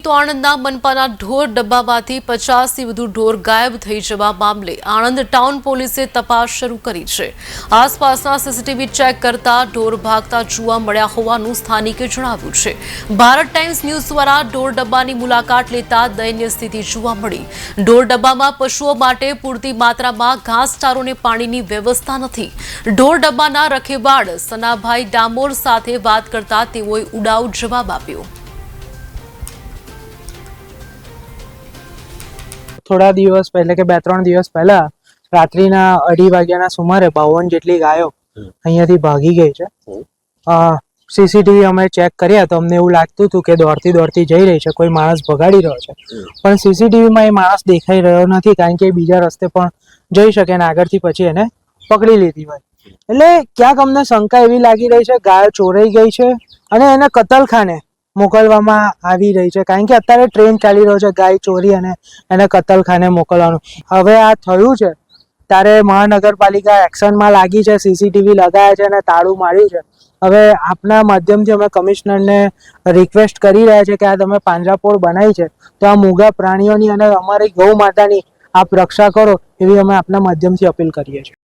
તો આણંદના મનપાના ઢોર ડબ્બામાંથી 50થી વધુ ઢોર ગાયબ થઈ જવા મામલે આણંદ ટાઉન પોલીસે તપાસ શરૂ કરી છે। આસપાસના સીસીટીવી ચેક કરતા ઢોર ભાગતા જોવા મળ્યા હોવાનું સ્થાનિકે જણાવ્યું છે। ભારત ટાઈમ્સ ન્યૂઝ દ્વારા ઢોર ડબ્બાની મુલાકાત લેતા દયનીય સ્થિતિ જોવા મળી। ઢોર ડબ્બામાં પશુઓ માટે પૂરતી માત્રામાં ઘાસચારો અને પાણીની વ્યવસ્થા નથી। ઢોર ડબ્બાના રખેવાળ સનાભાઈ ડામોર સાથે વાત કરતા તેઓએ ઉડાઉ જવાબ આપ્યો। थोड़ा दिवस पहले के 2-3 दिवस पहला रात्रिना 2:30 वाग्याना सुमारे 52 જેટલી ગાયો અહીંયાથી ભાગી ગઈ છે। સીસીટીવી અમે ચેક કર્યા તો અમને એવું લાગતું હતું કે દોડતી જઈ રહી છે, કોઈ માણસ ભગાડી રહ્યો છે, પણ સીસીટીવીમાં એ માણસ દેખાઈ રહ્યો નથી કારણ કે બીજા રસ્તે પણ જઈ શકે અને આગળથી પછી એને પકડી લીધી હોય। એટલે ક્યાંક અમને શંકા એવી લાગી રહી છે ગાયો ચોરાઈ ગઈ છે અને એને કતલખાને મોકલવામાં આવી રહી છે કારણ કે અત્યારે ટ્રેન ચાલી રહ્યો છે ગાય ચોરી અને એને કતલખાને મોકલવાનું। હવે આ થયું છે ત્યારે મહાનગરપાલિકા એક્શનમાં લાગી છે, સીસીટીવી લગાવ્યા છે અને તાળું માર્યું છે। હવે આપના માધ્યમથી અમે કમિશનરને રિક્વેસ્ટ કરી રહ્યા છે કે આ તમે પાંજરાપોળ બનાવી છે તો આ મૂગા પ્રાણીઓની અને અમારી ગૌ માતાની આપ રક્ષા કરો એવી અમે આપના માધ્યમથી અપીલ કરીએ છીએ।